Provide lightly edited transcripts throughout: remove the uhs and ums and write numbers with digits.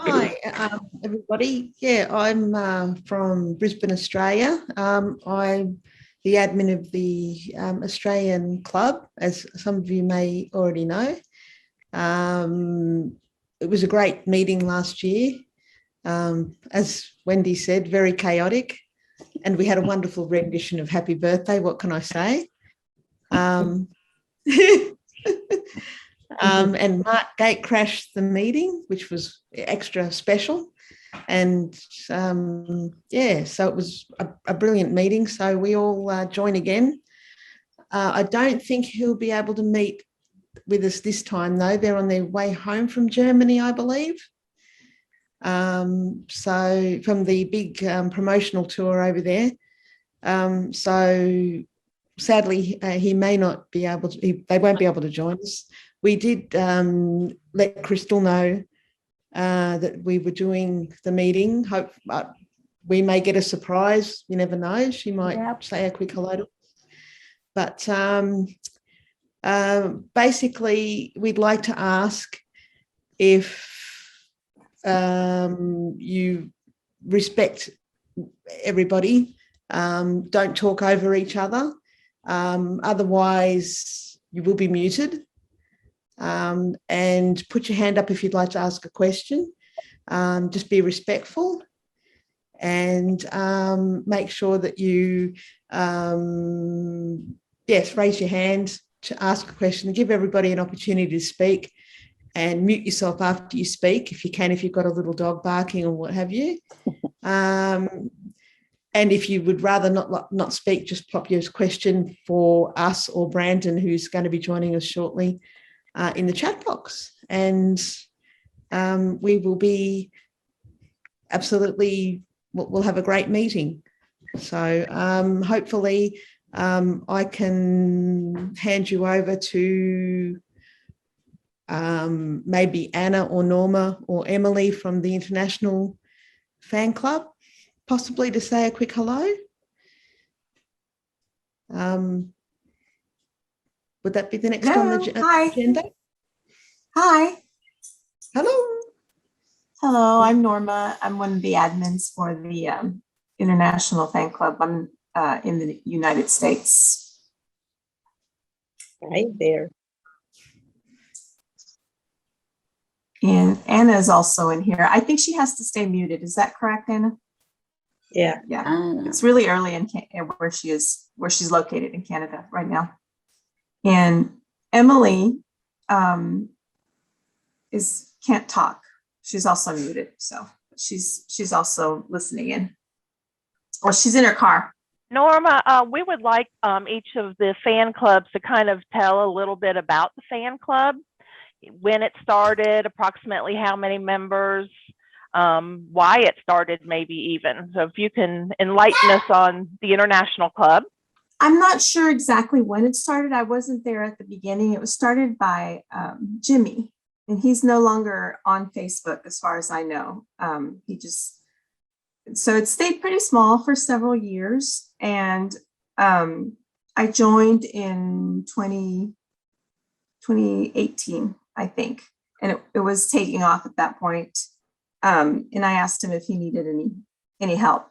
Hi, everybody. Yeah, I'm from Brisbane, Australia. I'm the admin of the Australian Club, as some of you may already know. It was a great meeting last year. As Wendy said, very chaotic, and we had a wonderful rendition of Happy Birthday. What can I say? Um, and Mark Gate crashed the meeting, which was extra special. And yeah, so it was a brilliant meeting. So we all join again. I don't think he'll be able to meet with us this time, though. They're on their way home from Germany, I believe. So from the big promotional tour over there. So sadly, he may not be able to, they won't be able to join us. We did let Crystal know that we were doing the meeting. Hope we may get a surprise. You never know. She might say a quick hello to us. But basically, we'd like to ask if you respect everybody. Don't talk over each other. Otherwise, you will be muted. And put your hand up if you'd like to ask a question. Just be respectful and make sure that you, raise your hand to ask a question. Give everybody an opportunity to speak and mute yourself after you speak if you can, if you've got a little dog barking or what have you. And if you would rather not speak, just pop your question for us or Brandon, who's going to be joining us shortly, in the chat box. And we will be absolutely, we'll have a great meeting. So hopefully I can hand you over to maybe Anna or Norma or Emily from the International Fan Club, possibly to say a quick hello. Would that be the next on the agenda? Hi. Hello. Hello, I'm Norma. I'm one of the admins for the International Fan Club. I'm in the United States. Hi there. And Anna is also in here. I think she has to stay muted. Is that correct, Anna? Yeah. It's really early in where she's located in Canada right now. And Emily can't talk. She's also muted, so she's also listening in. Well, she's in her car. Norma, we would like each of the fan clubs to kind of tell a little bit about the fan club, when it started, approximately how many members, why it started, maybe even. So if you can enlighten us on the International Club. I'm not sure exactly when it started. I wasn't there at the beginning. It was started by Jimmy, and he's no longer on Facebook as far as I know. So it stayed pretty small for several years. And I joined in 2018, I think. And it was taking off at that point. And I asked him if he needed any help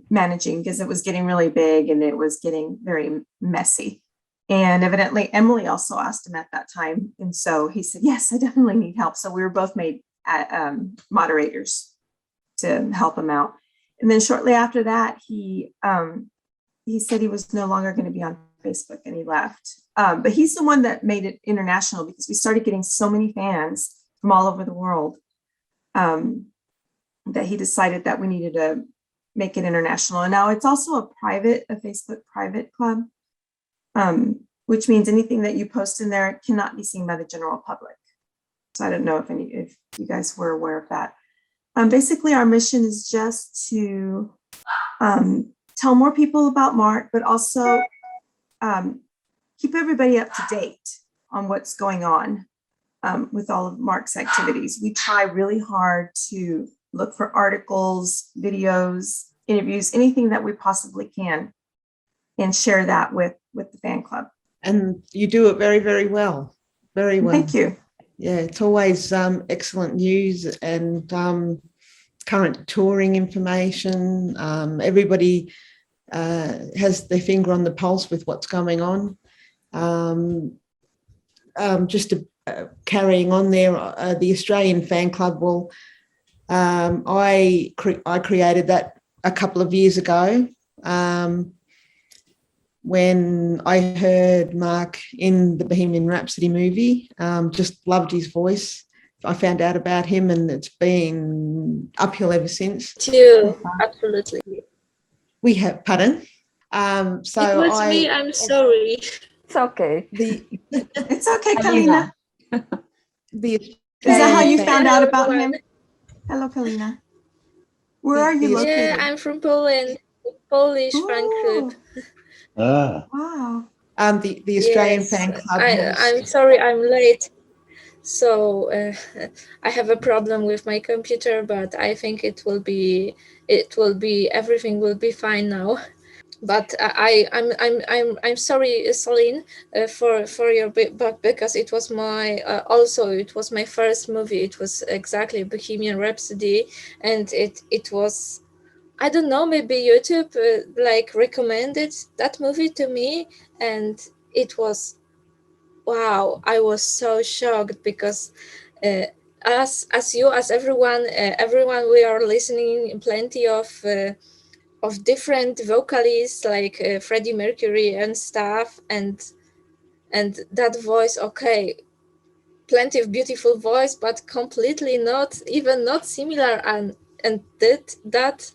managing, because it was getting really big and it was getting very messy. And evidently Emily also asked him at that time. And so he said, yes, I definitely need help. So we were both made moderators to help him out. And then shortly after that, he said he was no longer going to be on Facebook and he left. But he's the one that made it international, because we started getting so many fans from all over the world that he decided that we needed to make it international. And now it's also a Facebook private club, which means anything that you post in there cannot be seen by the general public. So I don't know if you guys were aware of that. Basically, our mission is just to tell more people about Marc, but also keep everybody up to date on what's going on with all of Marc's activities. We try really hard to look for articles, videos, interviews, anything that we possibly can, and share that with the fan club. And you do it very, very well. Very well. Thank you. yeah, it's always excellent news and current touring information. Everybody has their finger on the pulse with what's going on. Just carrying on there, the Australian Fan Club will. I created that a couple of years ago when I heard Mark in the Bohemian Rhapsody movie. Just loved his voice. I found out about him, and it's been uphill ever since. Too, absolutely. We have, pardon. So it was me. I'm sorry. It's okay. It's okay, Kalina. Is that Australian how you Fan- found out about him? Hello, Kalina. Where are you located? Yeah, I'm from Poland. Polish fan club. Wow. The Australian Yes, Fan Club. I'm sorry I'm late. So I have a problem with my computer, but I think everything will be fine now. But I'm sorry, Celine, for your but because it was my it was my first movie. It was exactly Bohemian Rhapsody, and it was, I don't know, maybe YouTube like recommended that movie to me, and it was, wow, I was so shocked because as everyone we are listening plenty of different vocalists like Freddie Mercury and stuff, and that voice, okay, plenty of beautiful voice, but completely not similar, and that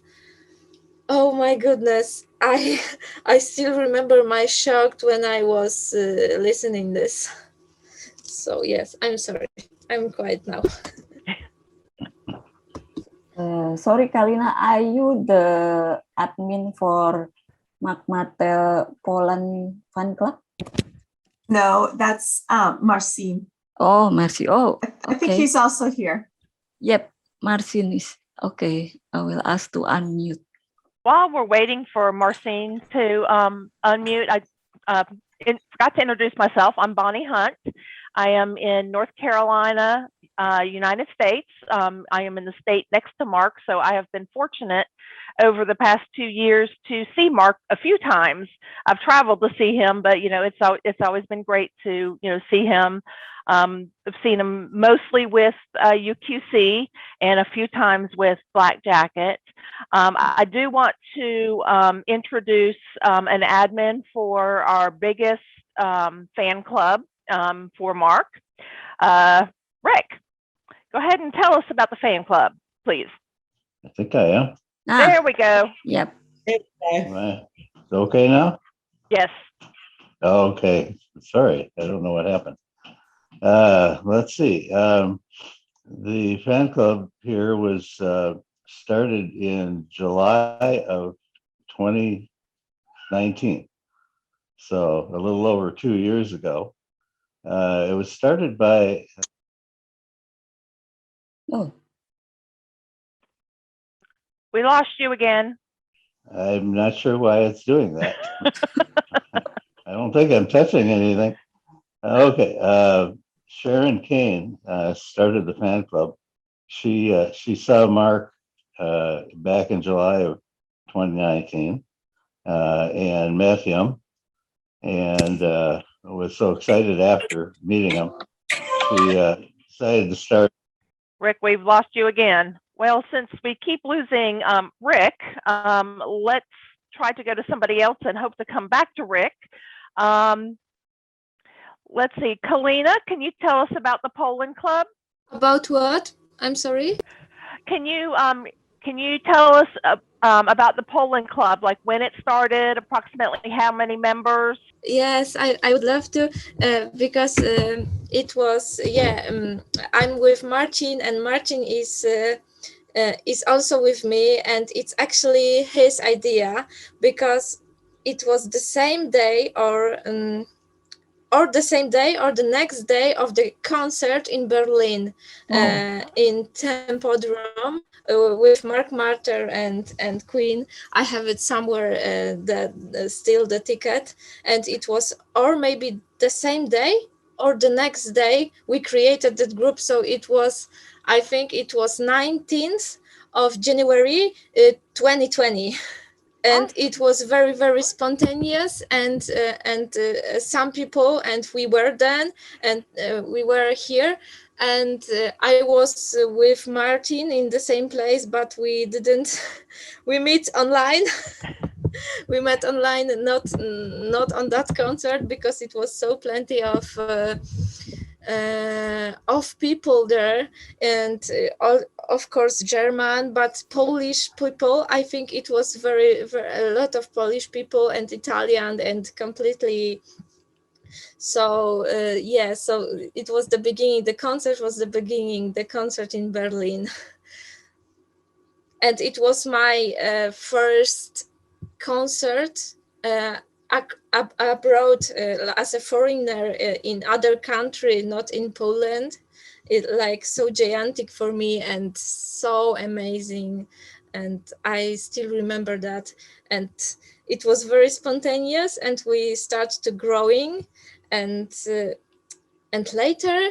oh my goodness, I still remember my shock when I was listening this. So yes, I'm sorry, I'm quiet now. Sorry, Kalina, are you the admin for Marc Martel Poland fan club? No, that's Marcin. Oh, Mercy. Oh, I think okay. he's also here. Yep, Marcin is okay. I will ask to unmute. While we're waiting for Marcin to unmute, I forgot to introduce myself. I'm Bonnie Hunt. I am in North Carolina, United States. I am in the state next to Mark, so I have been fortunate over the past 2 years to see Mark a few times. I've traveled to see him, but it's always been great to see him. I've seen him mostly with UQC and a few times with Black Jacket. I do want to introduce an admin for our biggest fan club for Mark. Rick, go ahead and tell us about the fan club, please. I think I am. There we go. Yep. Right. It's okay now? Yes. Okay. Sorry, I don't know what happened. Let's see. The fan club here was started in July of 2019. So a little over 2 years ago. It was started by... Oh. We lost you again. I'm not sure why it's doing that. I don't think I'm touching anything. Okay. Sharon Kane started the fan club. She saw Mark back in July of 2019 and met him, and was so excited after meeting him. She decided to start. Rick, we've lost you again. Well, since we keep losing Rick, let's try to go to somebody else and hope to come back to Rick. Let's see, Kalina, can you tell us about the Poland Club? About what? I'm sorry. Can you tell us about the Poland Club, like when it started, approximately how many members? Yes, I would love to, because it was, I'm with Marcin, and Marcin is also with me, and it's actually his idea, because it was the same day or the same day or the next day of the concert in Berlin, in Tempodrome, with Marc Martel and Queen. I have it somewhere, still the ticket, and it was, or maybe the same day or the next day we created that group. So it was, I think it was 19th of January 2020. And it was very, very spontaneous, and some people, and we were then, and we were here, and I was with Martin in the same place, but we didn't, we meet online. We met online, not on that concert, because it was so plenty of people there, and of course German, but Polish people. I think it was very, very a lot of Polish people, and Italian, and completely. So yeah, so it was the beginning. The concert was the beginning. The concert in Berlin, and it was my first concert abroad as a foreigner in other country, not in Poland. It like so gigantic for me and so amazing, and I still remember that. And it was very spontaneous, and we started to growing, and later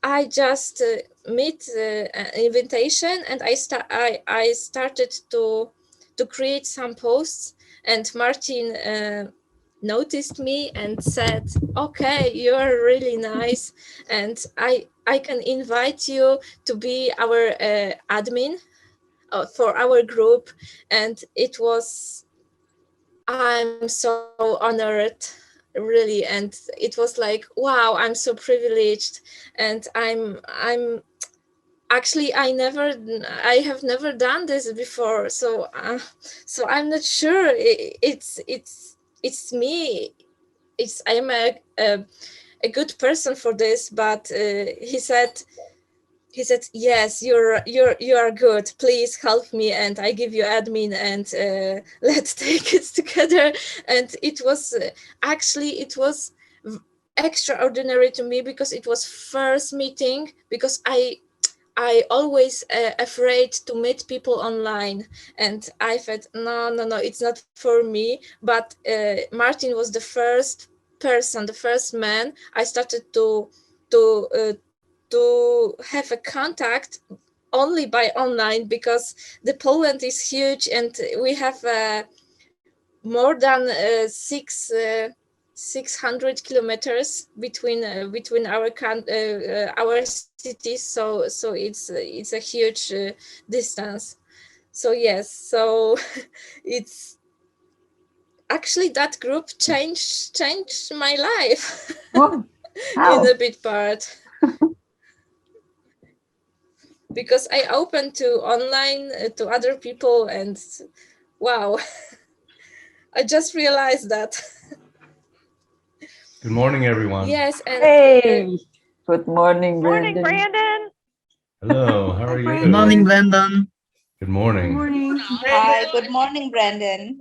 I just meet an invitation, and I started to create some posts, and Martin noticed me and said, okay, you're really nice, and I can invite you to be our admin for our group. And it was, I'm so honored, really, and it was like, wow, I'm so privileged, and I'm actually I have never done this before, so I'm not sure it's me. I am a good person for this, but he said, yes, you are good, please help me, and I give you admin, and let's take it together. And it was actually, it was extraordinary to me, because it was first meeting, because I always afraid to meet people online, and I thought, no, it's not for me. But Martin was the first person, the first man I started to have a contact only by online, because the Poland is huge, and we have more than 600 kilometers between our cities, so it's a huge distance. So yes, so it's actually, that group changed my life. Oh, how? In a big part. Because I opened to online to other people, and wow, I just realized that. Good morning, everyone. Yes, and Hey, good morning, Morning, Brandon. Brandon. Hello, how are you? Good morning, Brandon. Good Good morning. morning. Hi, good morning, Brandon.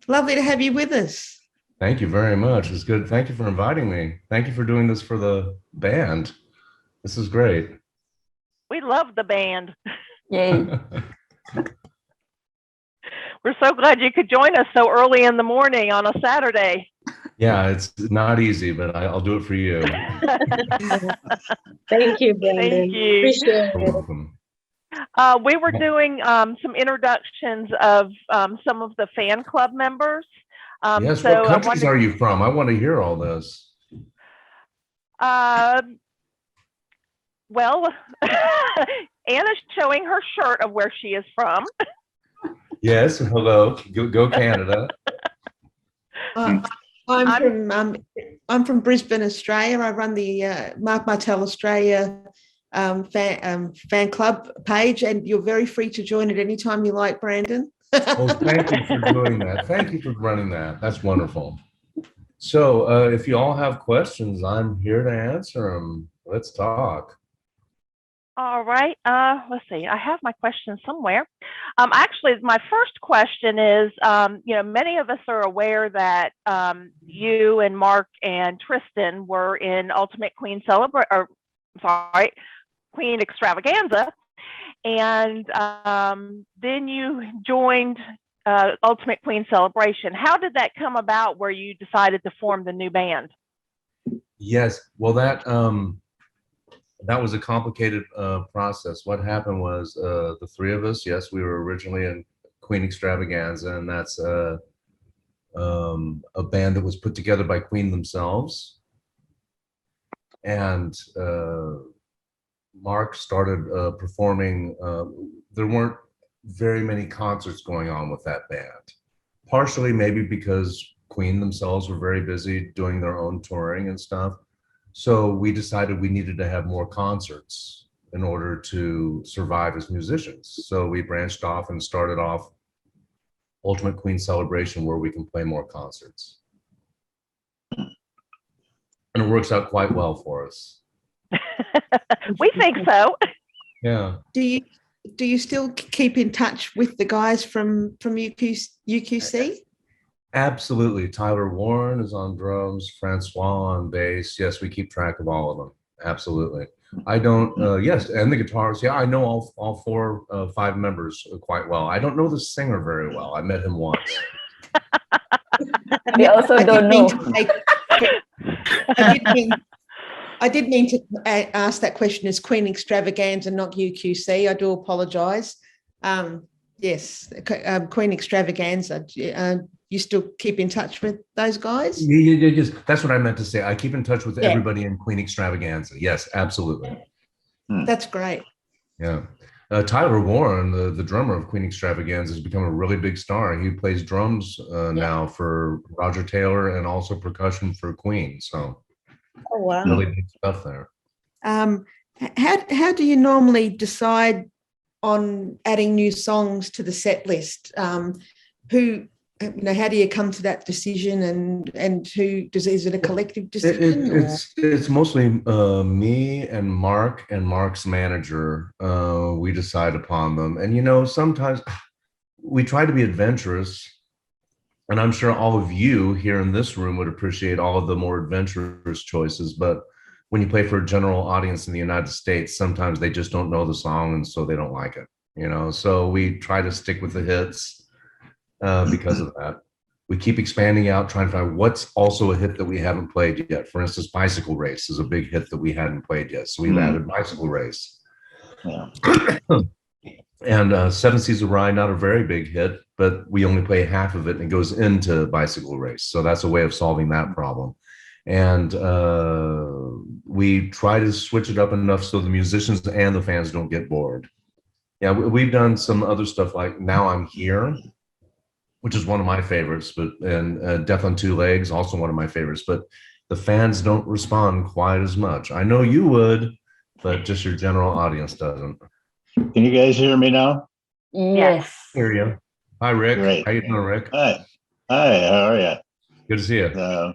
Lovely to have you with us. Thank you very much. It's good. Thank you for inviting me. Thank you for doing this for the band. This is great. We love the band. Yay. We're so glad you could join us so early in the morning on a Saturday. Yeah, it's not easy, but I'll do it for you. Thank you, Brandon. Thank you. Appreciate You're it. welcome. We were doing some introductions of some of the fan club members. Yes, so what countries are you from? I want to hear all this. Well, Anna's showing her shirt of where she is from. Yes, hello. Go Canada. I'm from Brisbane, Australia. I run the Marc Martel Australia fan club page, and you're very free to join at any time you like, Brandon. Well, thank you for doing that. Thank you for running that. That's wonderful. So if you all have questions, I'm here to answer them. Let's talk. All right. Let's see. I have my question somewhere. Actually, my first question is, many of us are aware that you and Mark and Tristan were in Ultimate Queen Queen Extravaganza, and then you joined Ultimate Queen Celebration. How did that come about where you decided to form the new band? Yes, well, that was a complicated process. What happened was the three of us, yes, we were originally in Queen Extravaganza, and that's a band that was put together by Queen themselves. And Mark started performing. There weren't very many concerts going on with that band, partially maybe because Queen themselves were very busy doing their own touring and stuff. So we decided we needed to have more concerts in order to survive as musicians. So we branched off and started off Ultimate Queen Celebration, where we can play more concerts. And it works out quite well for us. We think so. Yeah. Do you still keep in touch with the guys from UQC? Absolutely. Tyler Warren is on drums, Francois on bass. Yes, we keep track of all of them. Absolutely. I don't, yes, and the guitars. Yeah, I know all 4, 5 members quite well. I don't know the singer very well. I met him once. We also don't know. I did mean to ask that question as Queen Extravaganza, not UQC. I do apologise. Yes, Queen Extravaganza. You still keep in touch with those guys? Yeah, yes. That's what I meant to say. I keep in touch with everybody in Queen Extravaganza. Yes, absolutely. That's great. Yeah. Tyler Warren, the drummer of Queen Extravaganza, has become a really big star. He plays drums now for Roger Taylor and also percussion for Queen. So Oh, wow. really big stuff there. How do you normally decide on adding new songs to the set list? How do you come to that decision, and is it a collective decision? It's mostly me and Mark's manager. We decide upon them, and sometimes we try to be adventurous, and I'm sure all of you here in this room would appreciate all of the more adventurous choices. But when you play for a general audience in the United States, sometimes they just don't know the song, and so they don't like it. So we try to stick with the hits. Because of that, we keep expanding out, trying to find what's also a hit that we haven't played yet. For instance, Bicycle Race is a big hit that we hadn't played yet, so we've added Bicycle Race. Yeah. And Seven Seas of Rye, not a very big hit, but we only play half of it and it goes into Bicycle Race, so that's a way of solving that problem. And we try to switch it up enough so the musicians and the fans don't get bored. Yeah, we've done some other stuff like Now I'm Here, which is one of my favorites, and Death on Two Legs, also one of my favorites, but the fans don't respond quite as much. I know you would, but just your general audience doesn't. Can you guys hear me now? Yes. Hear you. Hi, Rick. Great. How you doing, Rick? Hi, how are you? Good to see you.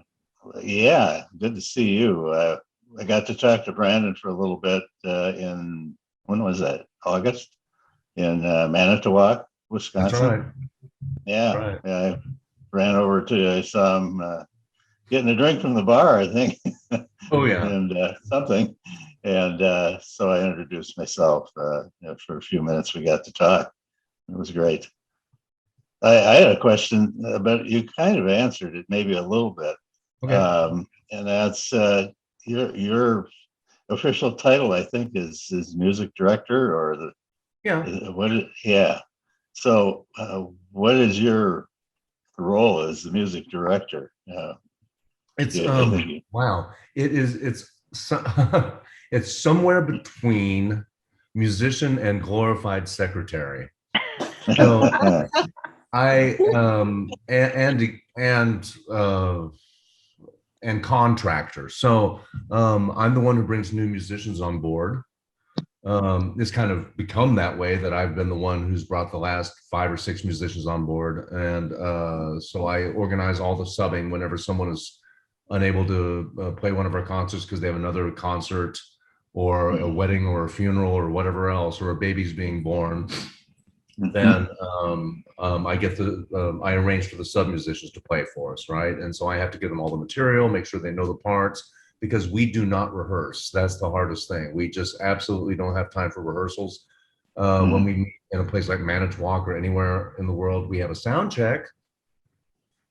Yeah, good to see you. I got to talk to Brandon for a little bit when was that? August in Manitowoc, Wisconsin. That's right. Yeah, Right. I ran over I saw him getting a drink from the bar, I think. Oh, yeah. And something. And so I introduced myself. For a few minutes, we got to talk. It was great. I had a question, but you kind of answered it maybe a little bit. Okay. And that's your official title, I think, is music director, or Yeah. So what is your role as the music director? It's Yeah, wow. It's somewhere between musician and glorified secretary. So I and contractor. So I'm the one who brings new musicians on board. It's kind of become that way that I've been the one who's brought the last 5 or 6 musicians on board, and so I organize all the subbing whenever someone is unable to play one of our concerts because they have another concert or a wedding or a funeral or whatever else, or a baby's being born. Then I arrange for the sub musicians to play for us, right? And so I have to give them all the material, make sure they know the parts, because we do not rehearse. That's the hardest thing. We just absolutely don't have time for rehearsals. When we meet in a place like Manitowoc or anywhere in the world, we have a sound check.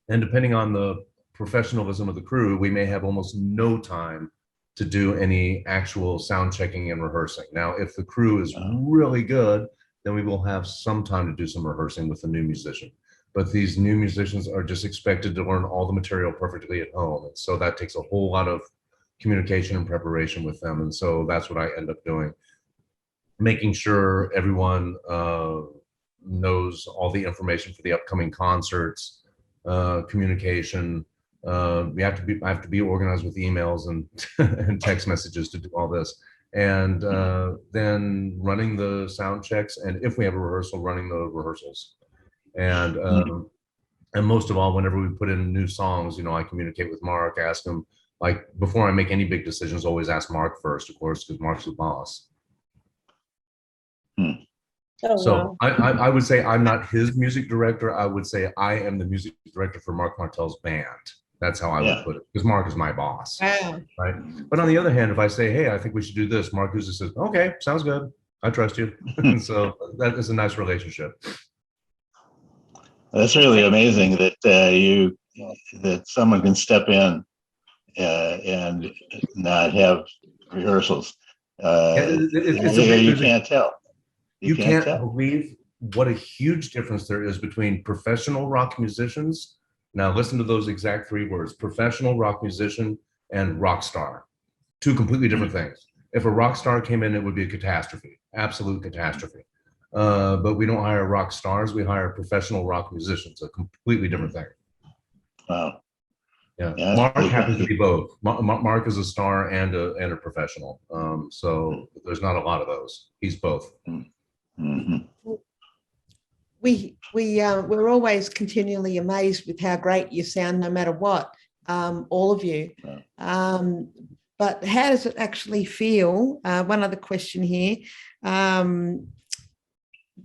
And depending on the professionalism of the crew, we may have almost no time to do any actual sound checking and rehearsing. Now, if the crew is really good, then we will have some time to do some rehearsing with the new musician. But these new musicians are just expected to learn all the material perfectly at home. And so that takes a whole lot of communication and preparation with them. And so that's what I end up doing. Making sure everyone knows all the information for the upcoming concerts, communication. I have to be organized with emails and, and text messages to do all this. And then running the sound checks. And if we have a rehearsal, running the rehearsals. And most of all, whenever we put in new songs, you know, I communicate with Mark, ask him, like, before I make any big decisions, always ask Mark first, of course, because Mark's the boss. Oh, So wow. I would say I'm not his music director. I would say I am the music director for Marc Martel's band. That's how I would put it, because Mark is my boss. Wow. Right. But on the other hand, if I say, hey, I think we should do this, Mark usually says, okay, sounds good. I trust you. And so that is a nice relationship. That's really amazing that that someone can step in and not have rehearsals. It's a big, you can't tell. You can't believe what a huge difference there is between professional rock musicians. Now listen to those exact 3 words: professional rock musician and rock star. 2 completely different things. If a rock star came in, it would be a catastrophe, absolute catastrophe. But we don't hire rock stars, we hire professional rock musicians, a completely different thing. Wow. Yeah, Mark happens to be both. Mark is a star and a professional. So there's not a lot of those. He's both. We're always continually amazed with how great you sound, no matter what, all of you. But how does it actually feel? One other question here.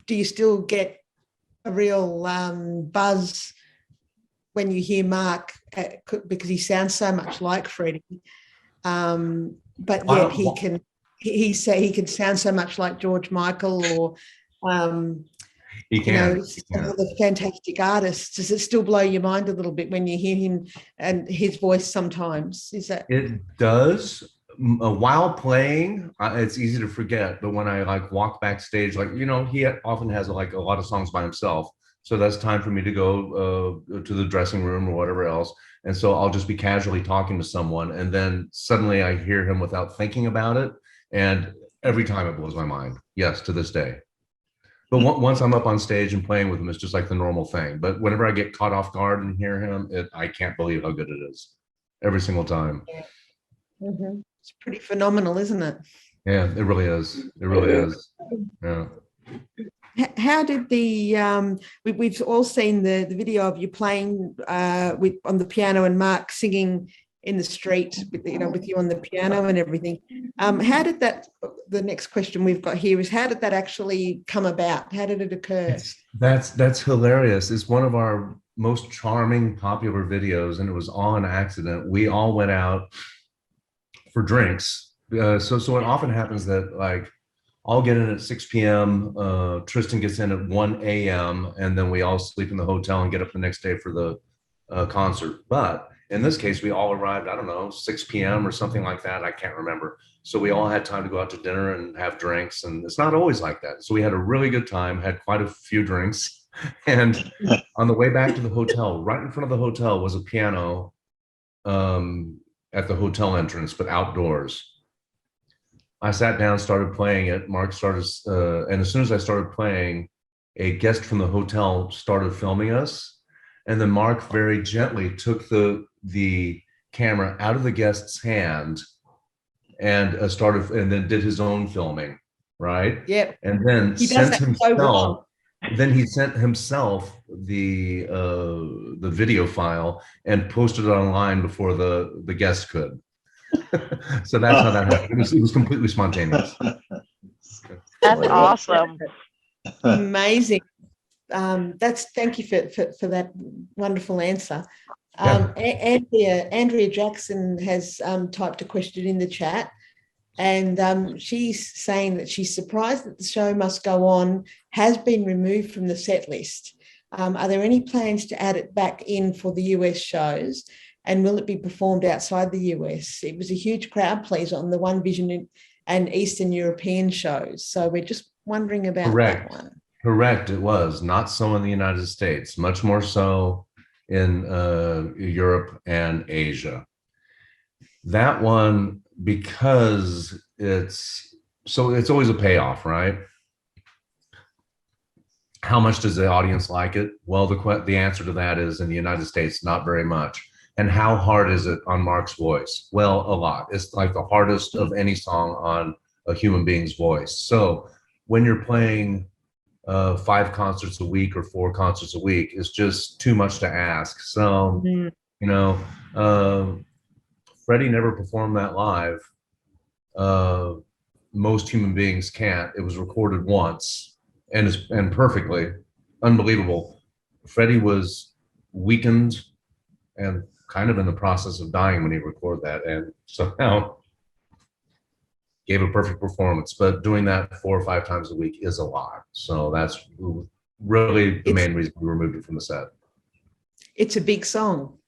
Do you still get a real buzz when you hear Mark, because he sounds so much like Freddie, but yet he can sound so much like George Michael or he can. The fantastic artists. Does it still blow your mind a little bit when you hear him and his voice sometimes? Is that? It does. While playing, it's easy to forget, but when I like walk backstage, like, you know, he often has like a lot of songs by himself. So that's time for me to go to the dressing room or whatever else. And so I'll just be casually talking to someone. And then suddenly I hear him without thinking about it. And every time it blows my mind. Yes, to this day. But once I'm up on stage and playing with him, it's just like the normal thing. But whenever I get caught off guard and hear him, I can't believe how good it is every single time. Mm-hmm. It's pretty phenomenal, isn't it? Yeah, it really is. It really is. Yeah. How did we've all seen the video of you playing on the piano and Mark singing in the street with you on the piano and everything. How did that, the next question we've got here is, how did that actually come about? How did it occur? That's hilarious. It's one of our most charming, popular videos, and it was all an accident. We all went out for drinks. So it often happens that, like, I'll get in at 6 p.m. Tristan gets in at 1 a.m. and then we all sleep in the hotel and get up the next day for the concert. But in this case, we all arrived, I don't know, 6 p.m. or something like that. I can't remember. So we all had time to go out to dinner and have drinks. And it's not always like that. So we had a really good time, had quite a few drinks. And on the way back to the hotel, right in front of the hotel was a piano at the hotel entrance, but outdoors. I sat down, started playing it. Mark started, and as soon as I started playing, a guest from the hotel started filming us. And then Mark very gently took the camera out of the guest's hand and then did his own filming, right? Yep. And then he sent himself. Then he sent himself the video file and posted it online before the guest could. So that's how that happened. It was completely spontaneous. That's awesome. Amazing. Thank you for that wonderful answer. Yeah. Andrea Jackson has typed a question in the chat. And she's saying that she's surprised that the show must go on has been removed from the set list. Are there any plans to add it back in for the US shows? And will it be performed outside the US? It was a huge crowd pleaser on the One Vision and Eastern European shows. So we're just wondering about Correct. that one. Correct, it was. Not so in the United States, much more so in Europe and Asia. That one, because it's always a payoff, right? How much does the audience like it? Well, the answer to that is in the United States, not very much. And how hard is it on Mark's voice? Well, a lot. It's like the hardest of any song on a human being's voice. So when you're playing 5 concerts a week or 4 concerts a week, it's just too much to ask. So, you know, Freddie never performed that live. Most human beings can't. It was recorded once and perfectly, unbelievable. Freddie was weakened and kind of in the process of dying when he recorded that, and somehow gave a perfect performance. But doing that 4 or 5 times a week is a lot. So that's really the main reason we removed it from the set. It's a big song.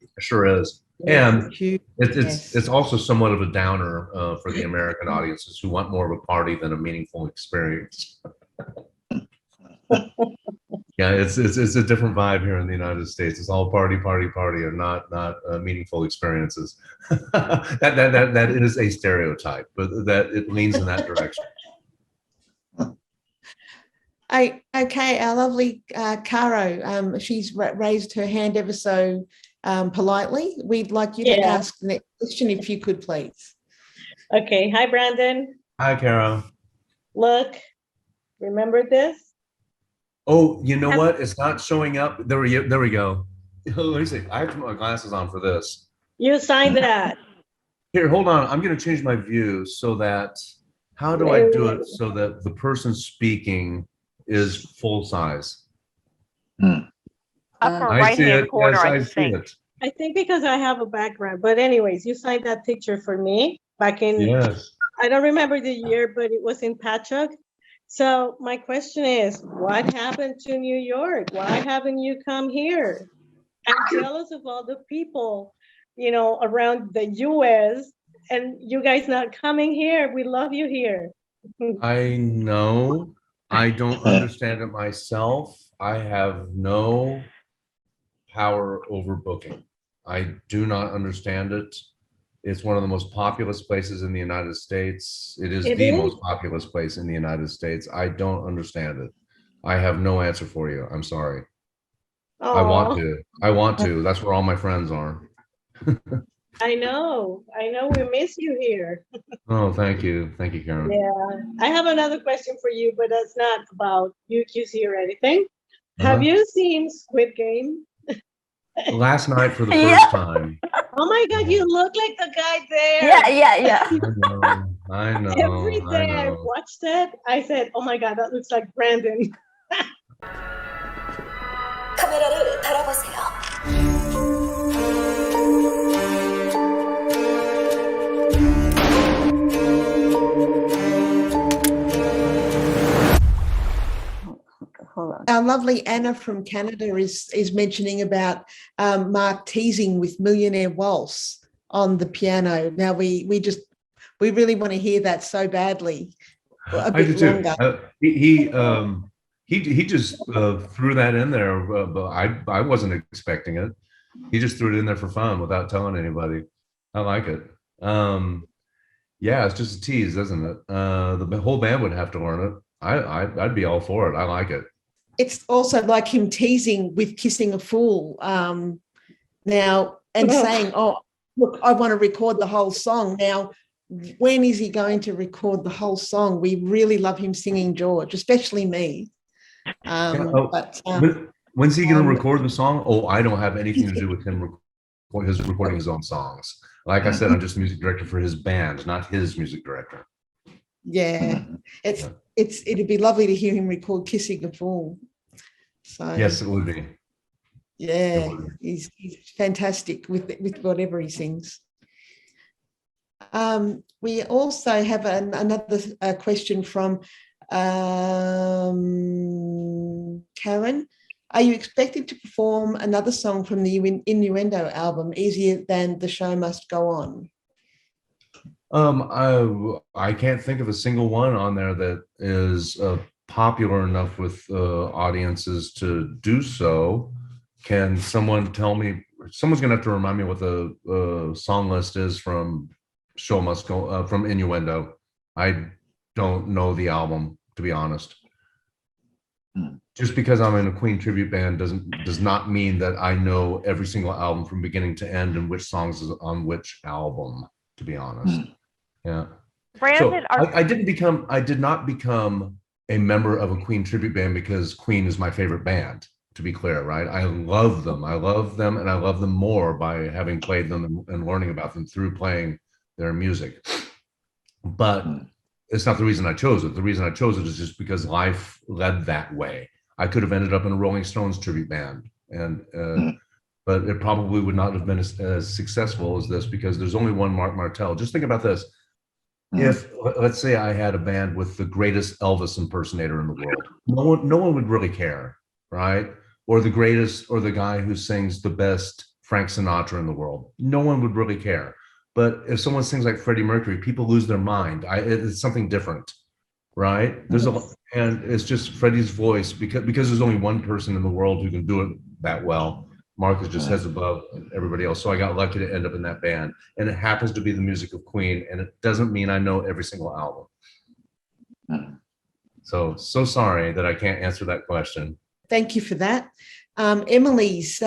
It sure is. And Huge. it's also somewhat of a downer for the American audiences who want more of a party than a meaningful experience. Yeah, it's a different vibe here in the United States. It's all party, party, party, and not meaningful experiences. that is a stereotype, but that it leans in that direction. Okay, our lovely Caro, she's raised her hand ever so politely. We'd like you to ask the next question if you could, please. Okay. Hi, Brandon. Hi, Caro. Look, remember this? Oh, you know what? It's not showing up. There we go. Let me see. I have to put my glasses on for this. You signed that. Here, hold on. I'm going to change my view so that, how do I do it so that the person speaking is full size? Upper I see right-hand it. corner, Yes, I I see think. it. I think because I have a background, but anyways, you signed that picture for me back in, Yes. I don't remember the year, but it was in Patchogue. So my question is, what happened to New York? Why haven't you come here? And tell us of all the people, you know, around the US and you guys not coming here. We love you here. I know. I don't understand it myself. I have no power over booking. I do not understand it. It's one of the most populous places in the United States. It is the most populous place in the United States. I don't understand it. I have no answer for you. I'm sorry. I want to. That's where all my friends are. I know. We miss you here. Oh, thank you. Thank you, Karen. Yeah. I have another question for you, but that's not about UQC or anything. Have you seen Squid Game? Last night for the first time. Oh my God, you look like the guy there. Yeah. I know. Every day I watched it, I said, oh my God, that looks like Brandon. 카메라를 달아보세요. Our lovely Anna from Canada is mentioning about Mark teasing with Millionaire Waltz on the piano. Now we really want to hear that so badly. A bit longer. He just threw that in there, but I wasn't expecting it. He just threw it in there for fun without telling anybody. I like it. Yeah, it's just a tease, isn't it? The whole band would have to learn it. I'd be all for it. I like it. It's also like him teasing with Kissing a Fool now and saying, oh, look, I want to record the whole song. Now, when is he going to record the whole song? We really love him singing George, especially me. When's he going to record the song? Oh, I don't have anything to do with him recording his own songs. Like I said, I'm just the music director for his band, not his music director. Yeah, it'd be lovely to hear him record Kissing a Fool. So yes, it would be. Yeah, he's fantastic with whatever he sings. We also have another question from Karen. Are you expected to perform another song from the Innuendo album, Easier Than the Show Must Go On? I can't think of a single one on there that is popular enough with audiences to do so. Can someone tell me? Someone's gonna have to remind me what the song list is from Show Must Go from Innuendo. I don't know the album, to be honest. Just because I'm in a Queen tribute band does not mean that I know every single album from beginning to end and which songs is on which album, to be honest. Yeah. Brandon, so I did not become a member of a Queen tribute band because Queen is my favorite band, to be clear, right? I love them and I love them more by having played them and learning about them through playing their music. But it's not the reason I chose it. The reason I chose it is just because life led that way. I could have ended up in a Rolling Stones tribute band, but it probably would not have been as successful as this because there's only one Marc Martel. Just think about this. If, let's say I had a band with the greatest Elvis impersonator in the world, no one would really care, right? Or the greatest, or the guy who sings the best Frank Sinatra in the world. No one would really care. But if someone sings like Freddie Mercury, people lose their mind. It's something different, right? And it's just Freddie's voice, because there's only one person in the world who can do it that well. Mark is just heads above everybody else. So I got lucky to end up in that band. And it happens to be the music of Queen. And it doesn't mean I know every single album. So sorry that I can't answer that question. Thank you for that. Emily's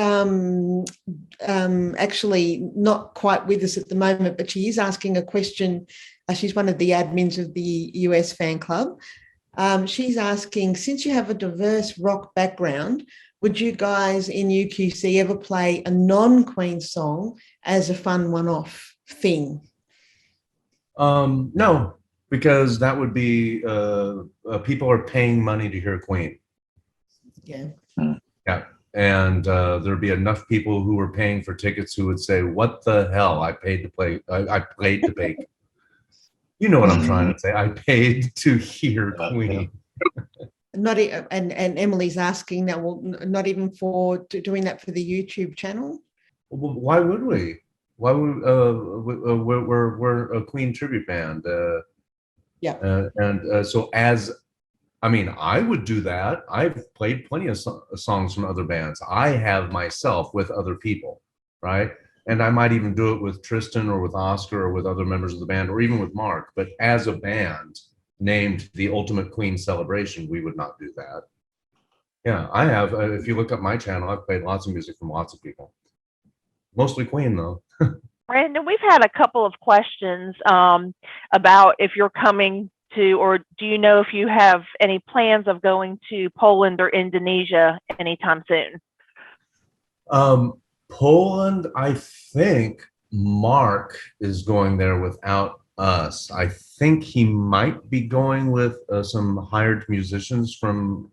actually not quite with us at the moment, but she is asking a question. She's one of the admins of the US fan club. She's asking, since you have a diverse rock background, would you guys in UQC ever play a non-Queen song as a fun one-off thing? No, because that would be people are paying money to hear Queen. Yeah. Yeah. And there'd be enough people who were paying for tickets who would say, what the hell? I paid to play. I played to pay. You know what I'm trying to say. I paid to hear Queen. And Emily's asking that, well, not even for doing that for the YouTube channel. Why would we? Why would we're a Queen tribute band? So I would do that. I've played plenty of songs from other bands. I have myself with other people, right? And I might even do it with Tristan or with Oscar or with other members of the band or even with Mark. But as a band named the Ultimate Queen Celebration, we would not do that. Yeah, I have. If you look up my channel, I've played lots of music from lots of people. Mostly Queen, though. Brandon, we've had a couple of questions about if you're coming to, or do you know if you have any plans of going to Poland or Indonesia anytime soon? Poland, I think Mark is going there without us. I think he might be going with some hired musicians from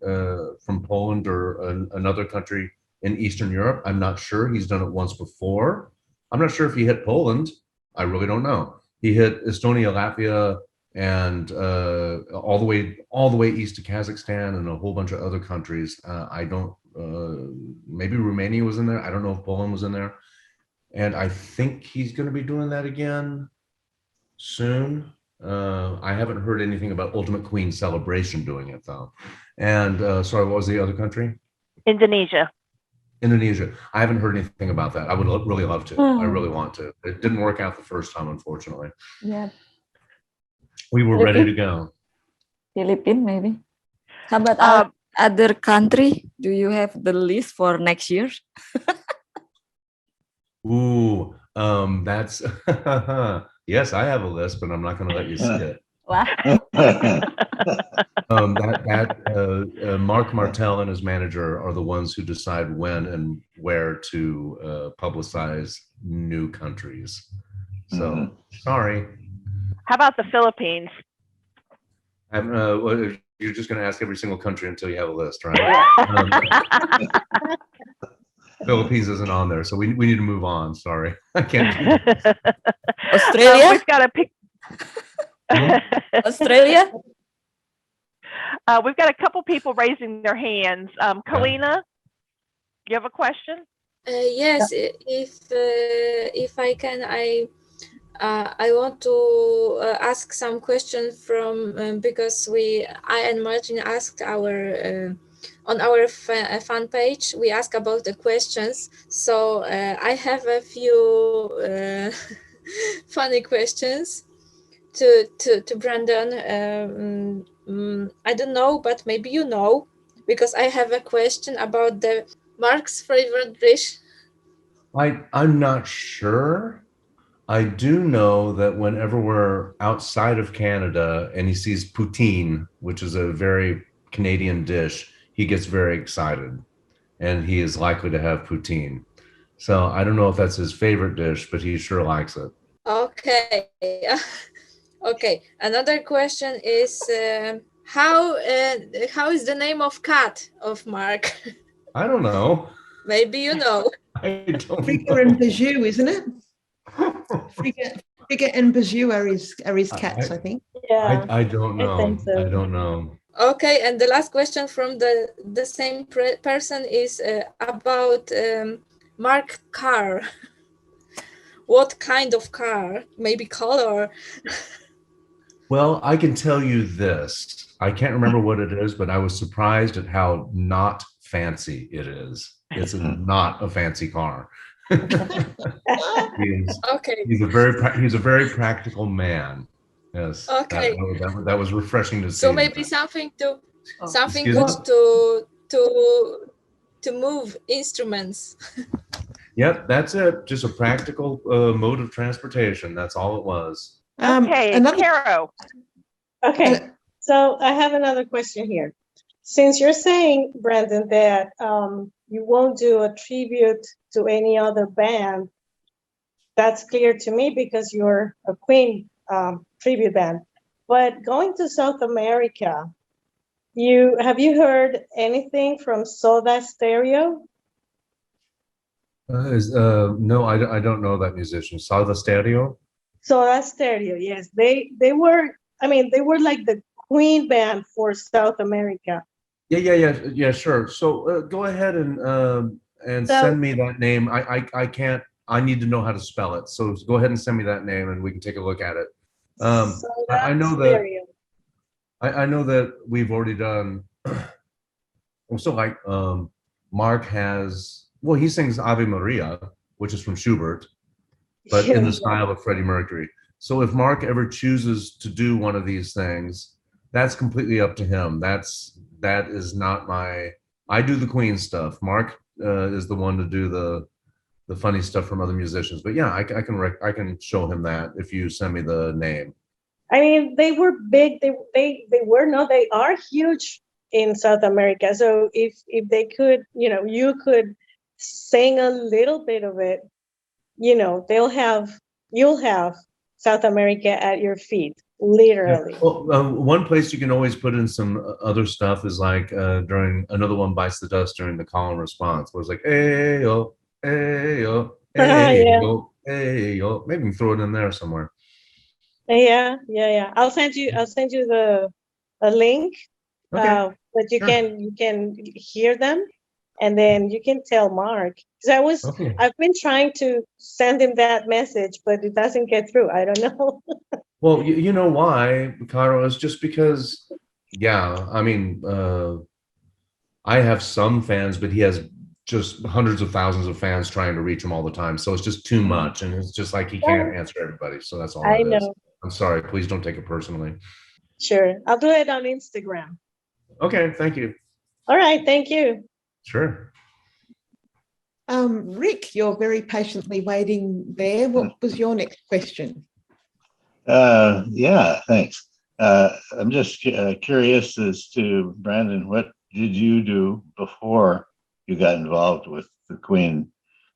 Poland or another country in Eastern Europe. I'm not sure. He's done it once before. I'm not sure if he hit Poland. I really don't know. He hit Estonia, Latvia, and all the way east to Kazakhstan and a whole bunch of other countries. I don't. Maybe Romania was in there. I don't know if Poland was in there. And I think he's going to be doing that again soon. I haven't heard anything about Ultimate Queen Celebration doing it though. And sorry, what was the other country? Indonesia. Indonesia. I haven't heard anything about that. I would really love to. I really want to. It didn't work out the first time, unfortunately. Yeah. We were ready to go. Philippines, maybe. How about other country? Do you have the list for next year? Ooh, that's yes, I have a list, but I'm not going to let you see it. Marc Martel and his manager are the ones who decide when and where to publicize new countries. So sorry. How about the Philippines? You're just going to ask every single country until you have a list, right? Philippines isn't on there, so we need to move on. Sorry, I can't do that. Australia? We've got a pic. Australia? We've got a couple people raising their hands. Kalina, you have a question? Yes, if I can, I want to ask some questions from because I and Martin asked our on our fan page. We ask about the questions, so I have a few funny questions to Brandon. I don't know, but maybe you know, because I have a question about the Mark's favorite dish. I'm not sure. I do know that whenever we're outside of Canada and he sees poutine, which is a very Canadian dish, he gets very excited and he is likely to have poutine. So I don't know if that's his favorite dish, but he sure likes it. Okay. Okay. Another question is how is the name of cat of Mark? I don't know. Maybe you know. I don't Frigga know. and Bazoo, isn't it? Frigga and Bazoo are his cats, I think. Yeah, I don't know. think so. I don't know. Okay, and the last question from the same person is about Mark car. What kind of car? Maybe color. Well, I can tell you this. I can't remember what it is, but I was surprised at how not fancy it is. It's not a fancy car. Okay. He's a very practical man. Yes. Okay. That was refreshing to see. So maybe something good Excuse to move instruments. Yep, that's it. Just a practical mode of transportation. That's all it was. Okay, Caro. Okay, so I have another question here. Since you're saying, Brandon, that you won't do a tribute to any other band, that's clear to me because you're a Queen tribute band. But going to South America, have you heard anything from Soda Stereo? No, I don't know that musician. Soda Stereo? Soda Stereo, yes. They were like the Queen band for South America. Yeah, sure. So go ahead and send me that name. I can't. I need to know how to spell it. So go ahead and send me that name, and we can take a look at it. I know that. I know that we've already done. So like Mark has. Well, he sings Ave Maria, which is from Schubert, but in the style of Freddie Mercury. So if Mark ever chooses to do one of these things, that's completely up to him. That is not my. I do the Queen stuff. Mark is the one to do the funny stuff from other musicians. But yeah, I can show him that if you send me the name. I mean, they were big. They are huge in South America. So if they could, you could sing a little bit of it, you'll have South America at your feet, literally. Yeah. Well, one place you can always put in some other stuff is like during Another One Bites the Dust during the call and response, where it's like, hey yo, hey yo, hey yo, hey yo. Maybe we can throw it in there somewhere. Yeah. I'll send you a link that you can hear them, and then you can tell Mark. Because I've been trying to send him that message, but it doesn't get through. I don't know. Well, you know why, Caro? It's just because, I mean, I have some fans, but he has just hundreds of thousands of fans trying to reach him all the time. So it's just too much. And it's just like he can't answer everybody. So that's all it is. I'm sorry. Please don't take it personally. Sure. I'll do it on Instagram. Okay. Thank you. All right. Thank you. Sure. Rick, you're very patiently waiting there. What was your next question? Yeah, thanks. I'm just curious as to, Brandon, what did you do before you got involved with the Queen?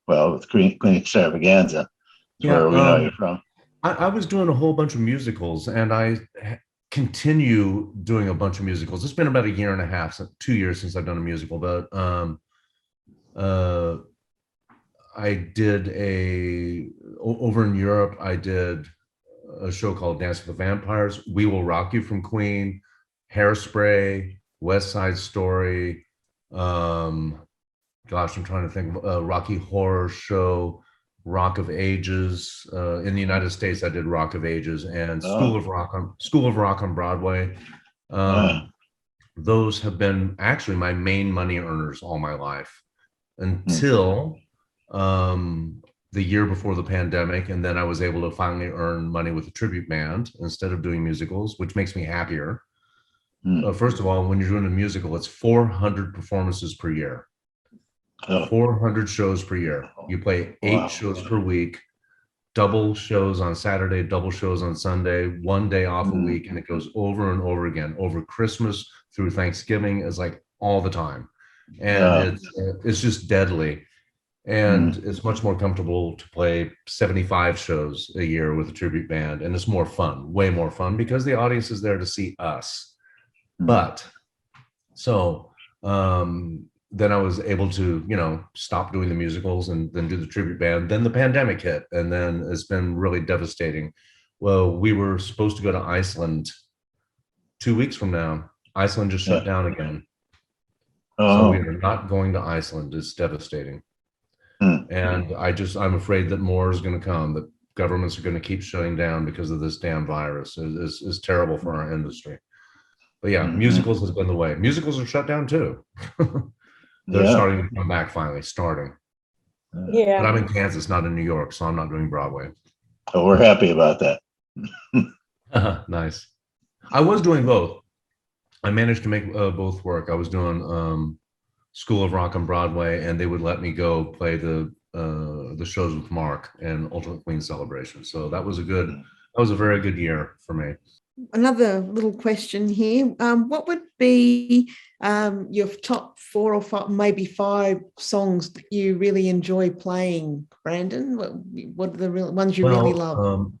Well, with Queen Extravaganza, where we know you're from. I was doing a whole bunch of musicals, and I continue doing a bunch of musicals. It's been about a year and a half, 2 years since I've done a musical, but I did over in Europe, I did a show called Dance with the Vampires, We Will Rock You from Queen, Hairspray, West Side Story, gosh, I'm trying to think of Rocky Horror Show, Rock of Ages. In the United States, I did Rock of Ages and School of Rock on Broadway. Those have been actually my main money earners all my life until the year before the pandemic. And then I was able to finally earn money with a tribute band instead of doing musicals, which makes me happier. First of all, when you're doing a musical, it's 400 performances per year. 400 shows per year. You play 8 shows per week, double shows on Saturday, double shows on Sunday, 1 day off a week, and it goes over and over again. Over Christmas through Thanksgiving is like all the time. And it's just deadly. And it's much more comfortable to play 75 shows a year with a tribute band. And it's more fun, way more fun, because the audience is there to see us. But so then I was able to, stop doing the musicals and then do the tribute band. Then the pandemic hit, and then it's been really devastating. Well, we were supposed to go to Iceland 2 weeks from now. Iceland just shut down again. So we are not going to Iceland. It's devastating. And I'm afraid that more is going to come, that governments are going to keep shutting down because of this damn virus. It's terrible for our industry. But yeah, musicals has been the way. Musicals are shut down too. They're starting to come back finally, starting. Yeah. But I'm in Kansas, not in New York, so I'm not doing Broadway. Oh, we're happy about that. Nice. I was doing both. I managed to make both work. I was doing School of Rock on Broadway, and they would let me go play the shows with Mark and Ultimate Queen Celebration. So that was a very good year for me. Another little question here. What would be your top 4 or 5, maybe 5 songs that you really enjoy playing, Brandon? What are the ones you really love?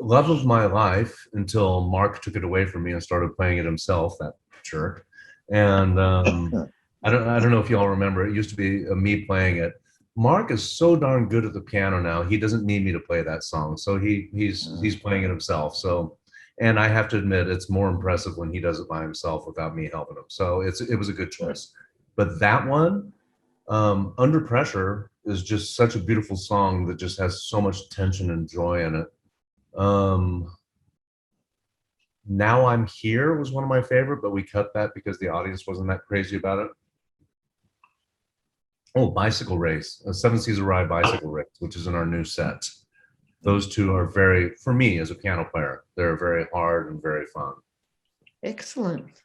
Love of My Life, until Mark took it away from me and started playing it himself, that jerk. And I don't know if y'all remember, it used to be me playing it. Mark is so darn good at the piano now, he doesn't need me to play that song. So he's playing it himself. So, and I have to admit, it's more impressive when he does it by himself without me helping him. So it was a good choice. But that one, Under Pressure, is just such a beautiful song that just has so much tension and joy in it. Now I'm Here was one of my favorite, but we cut that because the audience wasn't that crazy about it. Oh, Bicycle Race, a 7 Seas a Ride Bicycle Race, which is in our new set. Those two are for me as a piano player, they're very hard and very fun. Excellent.